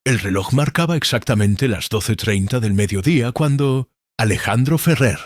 El reloj marcaba exactamente las 12:30 del mediodía cuando Alejandro Ferrer,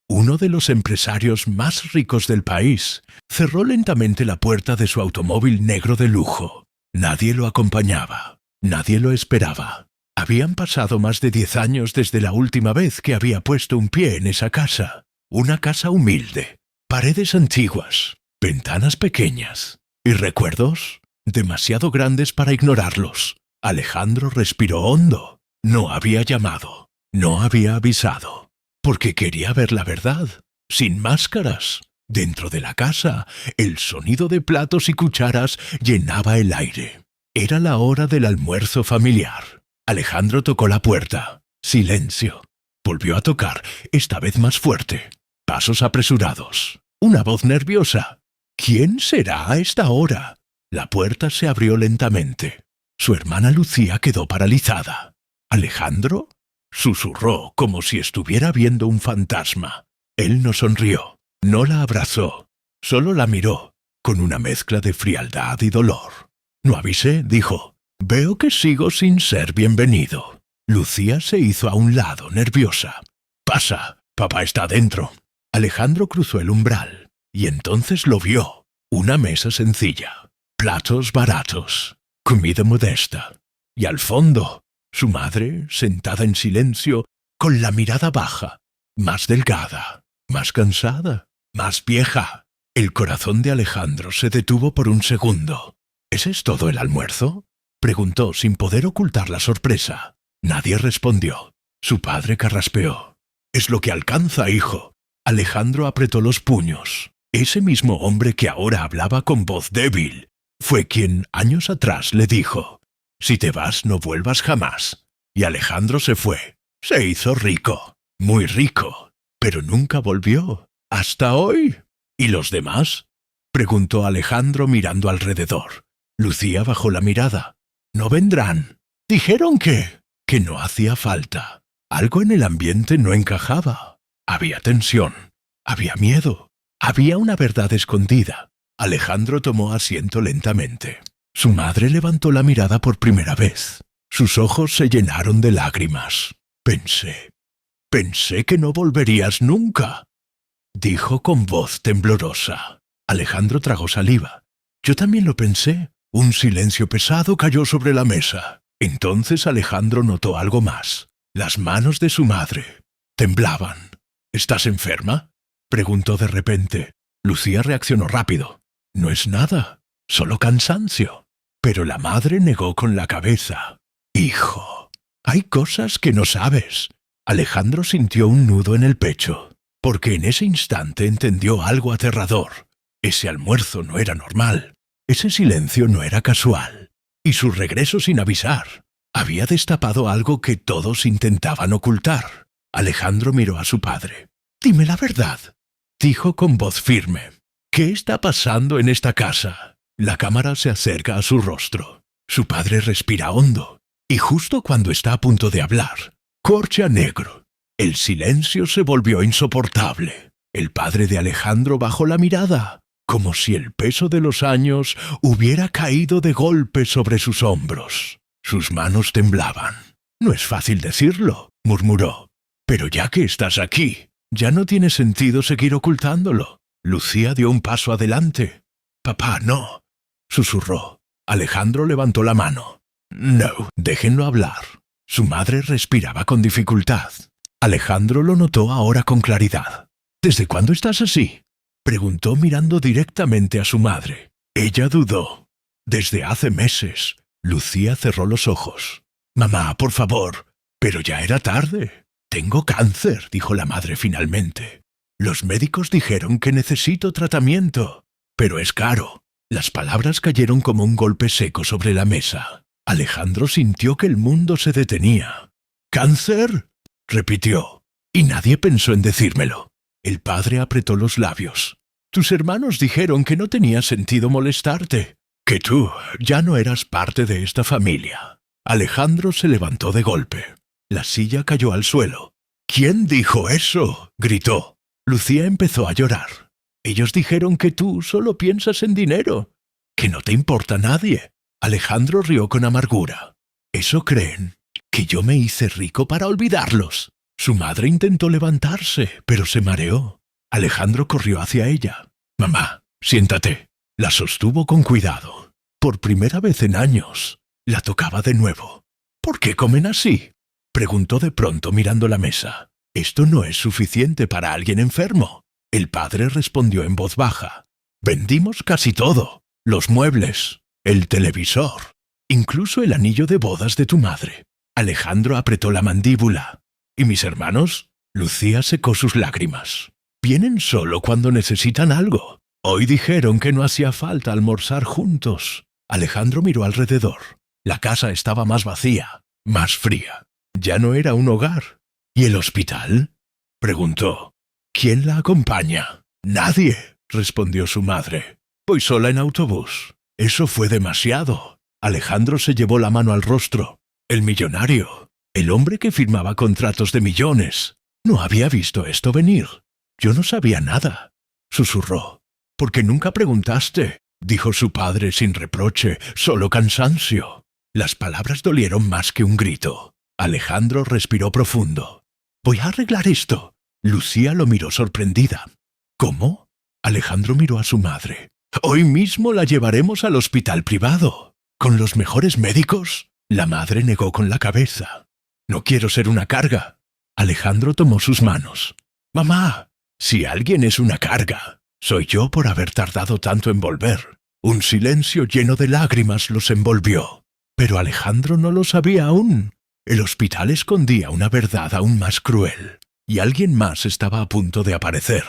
uno de los empresarios más ricos del país, cerró lentamente la puerta de su automóvil negro de lujo. Nadie lo acompañaba, nadie lo esperaba. Habían pasado más de 10 años desde la última vez que había puesto un pie en esa casa. Una casa humilde, paredes antiguas, ventanas pequeñas y recuerdos demasiado grandes para ignorarlos. Alejandro respiró hondo. No había llamado, no había avisado, porque quería ver la verdad, sin máscaras. Dentro de la casa, el sonido de platos y cucharas llenaba el aire. Era la hora del almuerzo familiar. Alejandro tocó la puerta. Silencio. Volvió a tocar, esta vez más fuerte. Pasos apresurados. Una voz nerviosa. ¿Quién será a esta hora? La puerta se abrió lentamente. Su hermana Lucía quedó paralizada. ¿Alejandro? Susurró como si estuviera viendo un fantasma. Él no sonrió, no la abrazó, solo la miró, con una mezcla de frialdad y dolor. No avisé, dijo. Veo que sigo sin ser bienvenido. Lucía se hizo a un lado, nerviosa. Pasa, papá está dentro. Alejandro cruzó el umbral, y entonces lo vio. Una mesa sencilla, platos baratos, comida modesta. Y al fondo, su madre, sentada en silencio, con la mirada baja, más delgada, más cansada, más vieja. El corazón de Alejandro se detuvo por un segundo. ¿Ese es todo el almuerzo?, preguntó sin poder ocultar la sorpresa. Nadie respondió. Su padre carraspeó. «Es lo que alcanza, hijo». Alejandro apretó los puños. Ese mismo hombre que ahora hablaba con voz débil fue quien años atrás le dijo: «Si te vas, no vuelvas jamás». Y Alejandro se fue. Se hizo rico, muy rico, pero nunca volvió. ¿Hasta hoy? ¿Y los demás?, preguntó Alejandro mirando alrededor. Lucía bajó la mirada. «No vendrán. Dijeron que no hacía falta». Algo en el ambiente no encajaba. Había tensión, había miedo, había una verdad escondida. Alejandro tomó asiento lentamente. Su madre levantó la mirada por primera vez. Sus ojos se llenaron de lágrimas. Pensé que no volverías nunca», dijo con voz temblorosa. Alejandro tragó saliva. «Yo también lo pensé». Un silencio pesado cayó sobre la mesa. Entonces Alejandro notó algo más. Las manos de su madre temblaban. «¿Estás enferma?», preguntó de repente. Lucía reaccionó rápido. «No es nada, solo cansancio». Pero la madre negó con la cabeza. «Hijo, hay cosas que no sabes». Alejandro sintió un nudo en el pecho, porque en ese instante entendió algo aterrador. Ese almuerzo no era normal. Ese silencio no era casual. Y su regreso sin avisar había destapado algo que todos intentaban ocultar. Alejandro miró a su padre. «Dime la verdad», dijo con voz firme. «¿Qué está pasando en esta casa?». La cámara se acerca a su rostro. Su padre respira hondo. Y justo cuando está a punto de hablar, corche a negro. El silencio se volvió insoportable. El padre de Alejandro bajó la mirada, como si el peso de los años hubiera caído de golpe sobre sus hombros. Sus manos temblaban. «No es fácil decirlo», murmuró. «Pero ya que estás aquí, ya no tiene sentido seguir ocultándolo». Lucía dio un paso adelante. «Papá, no», susurró. Alejandro levantó la mano. «No, déjenlo hablar». Su madre respiraba con dificultad. Alejandro lo notó ahora con claridad. «¿Desde cuándo estás así?», preguntó mirando directamente a su madre. Ella dudó. «Desde hace meses». Lucía cerró los ojos. «Mamá, por favor». Pero ya era tarde. «Tengo cáncer», dijo la madre finalmente. «Los médicos dijeron que necesito tratamiento, pero es caro». Las palabras cayeron como un golpe seco sobre la mesa. Alejandro sintió que el mundo se detenía. «¿Cáncer?», repitió. Y nadie pensó en decírmelo. El padre apretó los labios. «Tus hermanos dijeron que no tenía sentido molestarte, que tú ya no eras parte de esta familia». Alejandro se levantó de golpe. La silla cayó al suelo. «¿Quién dijo eso?», gritó. Lucía empezó a llorar. «Ellos dijeron que tú solo piensas en dinero, que no te importa nadie». Alejandro rió con amargura. Eso creen, que yo me hice rico para olvidarlos. Su madre intentó levantarse, pero se mareó. Alejandro corrió hacia ella. Mamá, siéntate. La sostuvo con cuidado. Por primera vez en años, la tocaba de nuevo. ¿Por qué comen así?, preguntó de pronto mirando la mesa. Esto no es suficiente para alguien enfermo. El padre respondió en voz baja. Vendimos casi todo. Los muebles, el televisor, incluso el anillo de bodas de tu madre. Alejandro apretó la mandíbula. ¿Y mis hermanos? Lucía secó sus lágrimas. Vienen solo cuando necesitan algo. Hoy dijeron que no hacía falta almorzar juntos. Alejandro miró alrededor. La casa estaba más vacía, más fría. Ya no era un hogar. ¿Y el hospital?, preguntó. ¿Quién la acompaña? Nadie, respondió su madre. Voy sola en autobús. Eso fue demasiado. Alejandro se llevó la mano al rostro. El millonario, el hombre que firmaba contratos de millones, no había visto esto venir. Yo no sabía nada, susurró. ¿Por qué nunca preguntaste?, dijo su padre sin reproche, solo cansancio. Las palabras dolieron más que un grito. Alejandro respiró profundo. Voy a arreglar esto. Lucía lo miró sorprendida. ¿Cómo? Alejandro miró a su madre. Hoy mismo la llevaremos al hospital privado. ¿Con los mejores médicos? La madre negó con la cabeza. No quiero ser una carga. Alejandro tomó sus manos. Mamá, si alguien es una carga, soy yo por haber tardado tanto en volver. Un silencio lleno de lágrimas los envolvió. Pero Alejandro no lo sabía aún. El hospital escondía una verdad aún más cruel, y alguien más estaba a punto de aparecer.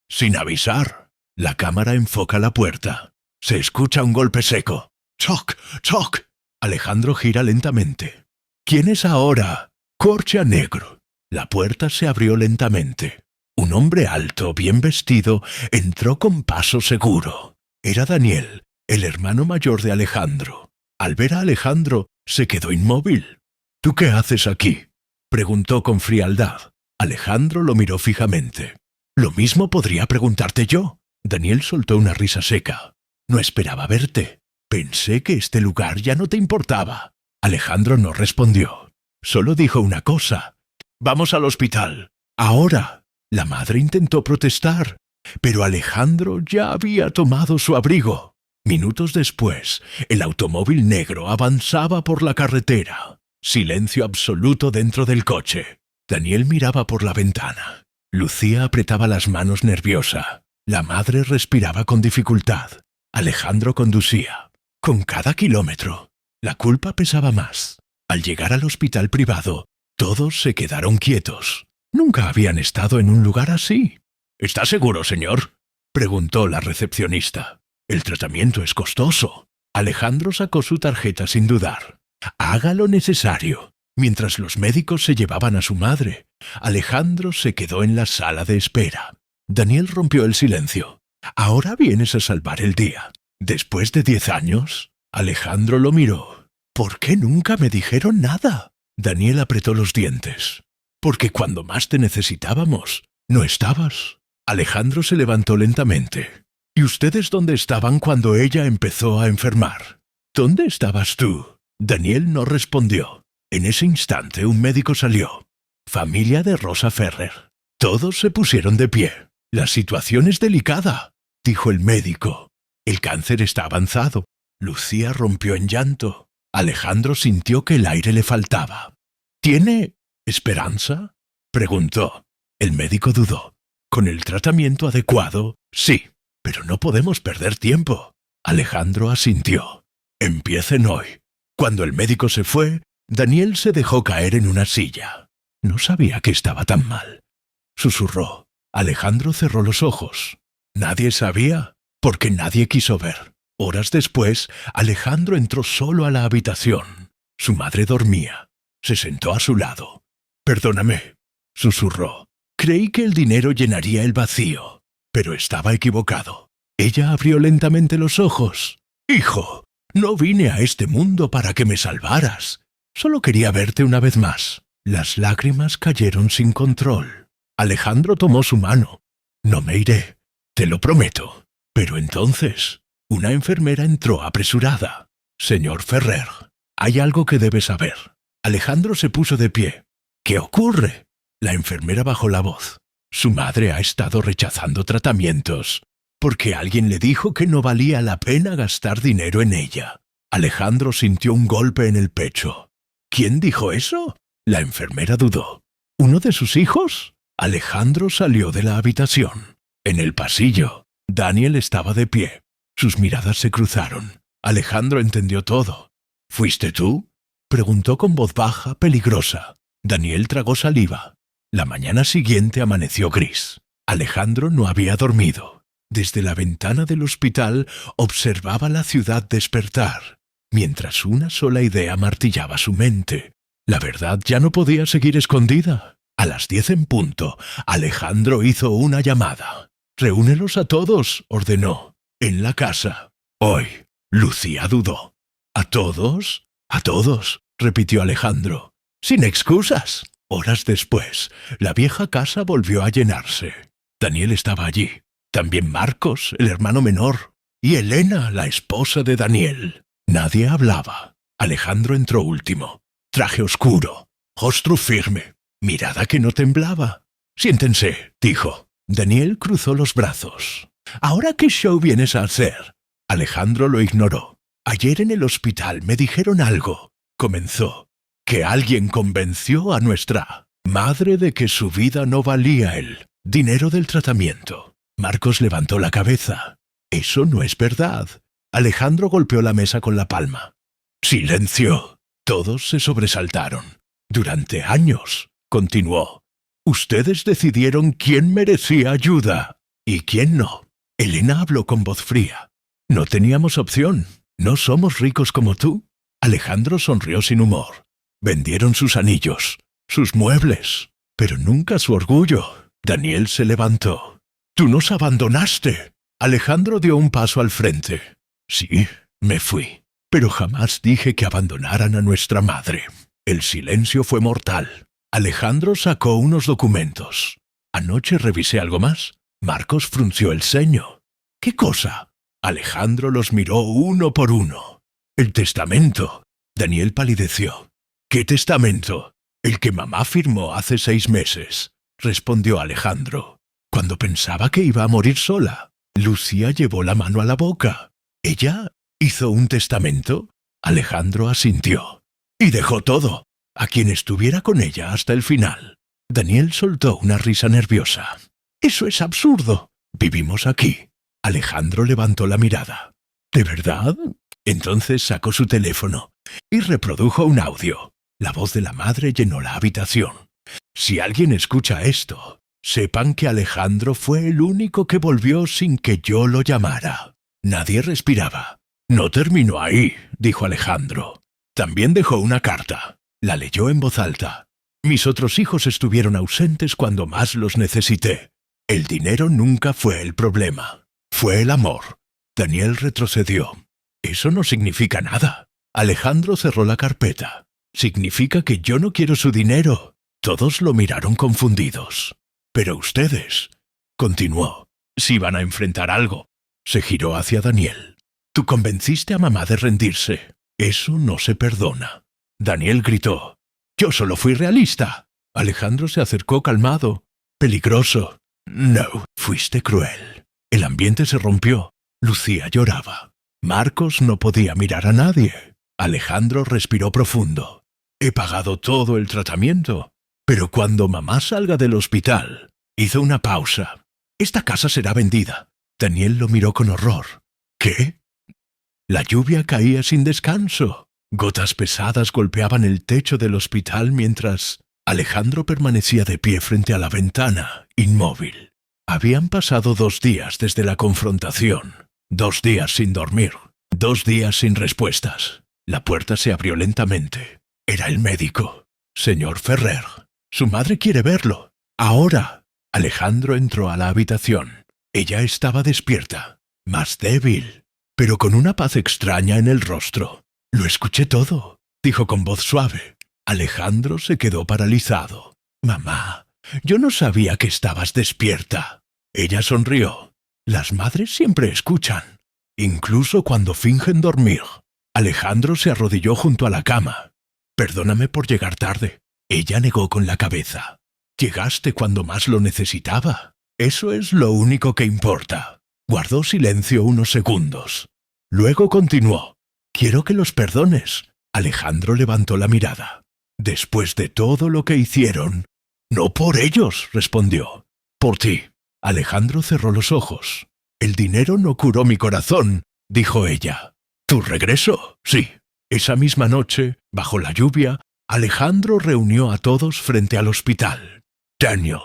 Sin avisar, la cámara enfoca la puerta. Se escucha un golpe seco. ¡Choc! ¡Choc! Alejandro gira lentamente. ¿Quién es ahora? Corcha negro. La puerta se abrió lentamente. Un hombre alto, bien vestido, entró con paso seguro. Era Daniel, el hermano mayor de Alejandro. Al ver a Alejandro, se quedó inmóvil. ¿Tú qué haces aquí?, preguntó con frialdad. Alejandro lo miró fijamente. Lo mismo podría preguntarte yo. Daniel soltó una risa seca. No esperaba verte. Pensé que este lugar ya no te importaba. Alejandro no respondió. Solo dijo una cosa. Vamos al hospital. Ahora. La madre intentó protestar, pero Alejandro ya había tomado su abrigo. Minutos después, el automóvil negro avanzaba por la carretera. Silencio absoluto dentro del coche. Daniel miraba por la ventana. Lucía apretaba las manos nerviosa. La madre respiraba con dificultad. Alejandro conducía. Con cada kilómetro, la culpa pesaba más. Al llegar al hospital privado, todos se quedaron quietos. Nunca habían estado en un lugar así. ¿Está seguro, señor?, preguntó la recepcionista. El tratamiento es costoso. Alejandro sacó su tarjeta sin dudar. Haga lo necesario. Mientras los médicos se llevaban a su madre, Alejandro se quedó en la sala de espera. Daniel rompió el silencio. Ahora vienes a salvar el día. Después de 10 años, Alejandro lo miró. ¿Por qué nunca me dijeron nada? Daniel apretó los dientes. Porque cuando más te necesitábamos, no estabas. Alejandro se levantó lentamente. ¿Y ustedes dónde estaban cuando ella empezó a enfermar? ¿Dónde estabas tú? Daniel no respondió. En ese instante un médico salió. Familia de Rosa Ferrer. Todos se pusieron de pie. La situación es delicada, dijo el médico. El cáncer está avanzado. Lucía rompió en llanto. Alejandro sintió que el aire le faltaba. ¿Tiene esperanza?, preguntó. El médico dudó. Con el tratamiento adecuado, sí, pero no podemos perder tiempo. Alejandro asintió. Empiecen hoy. Cuando el médico se fue, Daniel se dejó caer en una silla. No sabía que estaba tan mal. Susurró. Alejandro cerró los ojos. Nadie sabía, porque nadie quiso ver. Horas después, Alejandro entró solo a la habitación. Su madre dormía. Se sentó a su lado. «Perdóname», susurró. Creí que el dinero llenaría el vacío, pero estaba equivocado. Ella abrió lentamente los ojos. «Hijo, no vine a este mundo para que me salvaras. Solo quería verte una vez más». Las lágrimas cayeron sin control. Alejandro tomó su mano. «No me iré, te lo prometo». Pero entonces, una enfermera entró apresurada. «Señor Ferrer». Hay algo que debes saber. Alejandro se puso de pie. ¿Qué ocurre? La enfermera bajó la voz. Su madre ha estado rechazando tratamientos porque alguien le dijo que no valía la pena gastar dinero en ella. Alejandro sintió un golpe en el pecho. ¿Quién dijo eso? La enfermera dudó. ¿Uno de sus hijos? Alejandro salió de la habitación. En el pasillo, Daniel estaba de pie. Sus miradas se cruzaron. Alejandro entendió todo. ¿Fuiste tú? Preguntó con voz baja, peligrosa. Daniel tragó saliva. La mañana siguiente amaneció gris. Alejandro no había dormido. Desde la ventana del hospital observaba la ciudad despertar, mientras una sola idea martillaba su mente. La verdad ya no podía seguir escondida. A las 10 en punto, Alejandro hizo una llamada. «Reúnelos a todos», ordenó. «En la casa. Hoy». Lucía dudó. «¿A todos?» «A todos», repitió Alejandro. «Sin excusas». Horas después, la vieja casa volvió a llenarse. Daniel estaba allí. También Marcos, el hermano menor, y Elena, la esposa de Daniel. Nadie hablaba. Alejandro entró último. Traje oscuro, rostro firme, mirada que no temblaba. «Siéntense», dijo. Daniel cruzó los brazos. «¿Ahora qué show vienes a hacer?» Alejandro lo ignoró. «Ayer en el hospital me dijeron algo», comenzó. «Que alguien convenció a nuestra madre de que su vida no valía el dinero del tratamiento». Marcos levantó la cabeza. «Eso no es verdad». Alejandro golpeó la mesa con la palma. «Silencio». Todos se sobresaltaron. «Durante años», continuó, «ustedes decidieron quién merecía ayuda y quién no». Elena habló con voz fría. «No teníamos opción. No somos ricos como tú». Alejandro sonrió sin humor. «Vendieron sus anillos, sus muebles, pero nunca su orgullo». Daniel se levantó. «Tú nos abandonaste». Alejandro dio un paso al frente. «Sí, me fui, pero jamás dije que abandonaran a nuestra madre». El silencio fue mortal. Alejandro sacó unos documentos. «Anoche revisé algo más». Marcos frunció el ceño. «¿Qué cosa?» Alejandro los miró uno por uno. «El testamento». Daniel palideció. «¿Qué testamento?» «El que mamá firmó hace 6 meses», respondió Alejandro. «Cuando pensaba que iba a morir sola». Lucía llevó la mano a la boca. «¿Ella hizo un testamento?» Alejandro asintió. «Y dejó todo, a quien estuviera con ella hasta el final». Daniel soltó una risa nerviosa. «Eso es absurdo. Vivimos aquí». Alejandro levantó la mirada. «¿De verdad?» Entonces sacó su teléfono y reprodujo un audio. La voz de la madre llenó la habitación. «Si alguien escucha esto, sepan que Alejandro fue el único que volvió sin que yo lo llamara». Nadie respiraba. «No terminó ahí», dijo Alejandro. «También dejó una carta». La leyó en voz alta. «Mis otros hijos estuvieron ausentes cuando más los necesité. El dinero nunca fue el problema. Fue el amor». Daniel retrocedió. «Eso no significa nada». Alejandro cerró la carpeta. «Significa que yo no quiero su dinero». Todos lo miraron confundidos. «Pero ustedes», continuó, «si van a enfrentar algo». Se giró hacia Daniel. «Tú convenciste a mamá de rendirse. Eso no se perdona». Daniel gritó. «Yo solo fui realista». Alejandro se acercó calmado. «Peligroso». «No, fuiste cruel». El ambiente se rompió. Lucía lloraba. Marcos no podía mirar a nadie. Alejandro respiró profundo. «He pagado todo el tratamiento. Pero cuando mamá salga del hospital», hizo una pausa. «Esta casa será vendida». Daniel lo miró con horror. «¿Qué?» La lluvia caía sin descanso. Gotas pesadas golpeaban el techo del hospital mientras Alejandro permanecía de pie frente a la ventana, inmóvil. Habían pasado 2 días desde la confrontación. 2 días sin dormir. 2 días sin respuestas. La puerta se abrió lentamente. Era el médico. «Señor Ferrer, su madre quiere verlo. Ahora». Alejandro entró a la habitación. Ella estaba despierta, más débil, pero con una paz extraña en el rostro. «Lo escuché todo», dijo con voz suave. Alejandro se quedó paralizado. «Mamá, yo no sabía que estabas despierta». Ella sonrió. «Las madres siempre escuchan, incluso cuando fingen dormir». Alejandro se arrodilló junto a la cama. Perdóname por llegar tarde. Ella negó con la cabeza. Llegaste cuando más lo necesitaba. Eso es lo único que importa. Guardó silencio unos segundos. Luego continuó. Quiero que los perdones. Alejandro levantó la mirada. Después de todo lo que hicieron. No por ellos, respondió. Por ti. Alejandro cerró los ojos. El dinero no curó mi corazón, dijo ella. ¿Tu regreso? Sí. Esa misma noche, bajo la lluvia, Alejandro reunió a todos frente al hospital. Daniel,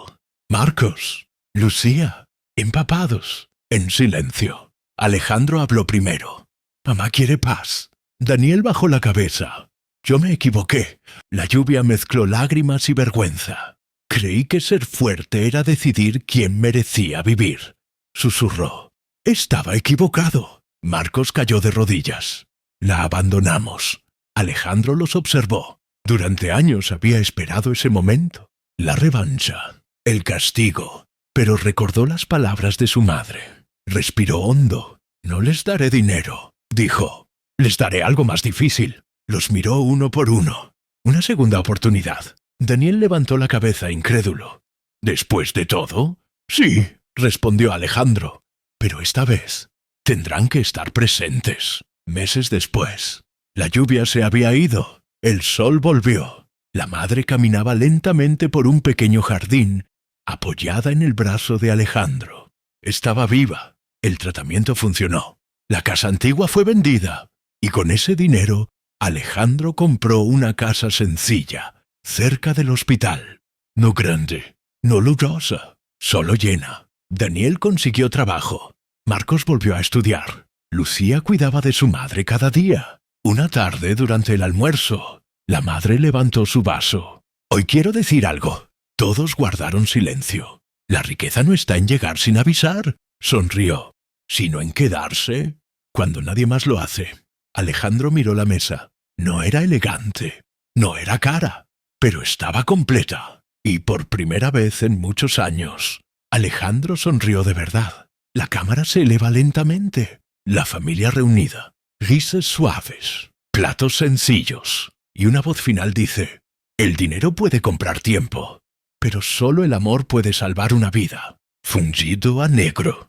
Marcos, Lucía, empapados, en silencio. Alejandro habló primero. Mamá quiere paz. Daniel bajó la cabeza. Yo me equivoqué. La lluvia mezcló lágrimas y vergüenza. Creí que ser fuerte era decidir quién merecía vivir. Susurró. Estaba equivocado. Marcos cayó de rodillas. La abandonamos. Alejandro los observó. Durante años había esperado ese momento. La revancha. El castigo. Pero recordó las palabras de su madre. Respiró hondo. No les daré dinero, dijo. Les daré algo más difícil. Los miró uno por uno. Una segunda oportunidad. Daniel levantó la cabeza incrédulo. ¿Después de todo? Sí, respondió Alejandro. Pero esta vez tendrán que estar presentes. Meses después, la lluvia se había ido. El sol volvió. La madre caminaba lentamente por un pequeño jardín, apoyada en el brazo de Alejandro. Estaba viva. El tratamiento funcionó. La casa antigua fue vendida. Y con ese dinero, Alejandro compró una casa sencilla, cerca del hospital. No grande, no lujosa, solo llena. Daniel consiguió trabajo. Marcos volvió a estudiar. Lucía cuidaba de su madre cada día. Una tarde, durante el almuerzo, la madre levantó su vaso. Hoy quiero decir algo. Todos guardaron silencio. La riqueza no está en llegar sin avisar, sonrió, sino en quedarse cuando nadie más lo hace. Alejandro miró la mesa. No era elegante, no era cara, pero estaba completa. Y por primera vez en muchos años, Alejandro sonrió de verdad. La cámara se eleva lentamente. La familia reunida. Risas suaves, platos sencillos. Y una voz final dice, el dinero puede comprar tiempo, pero solo el amor puede salvar una vida. Fungido a negro.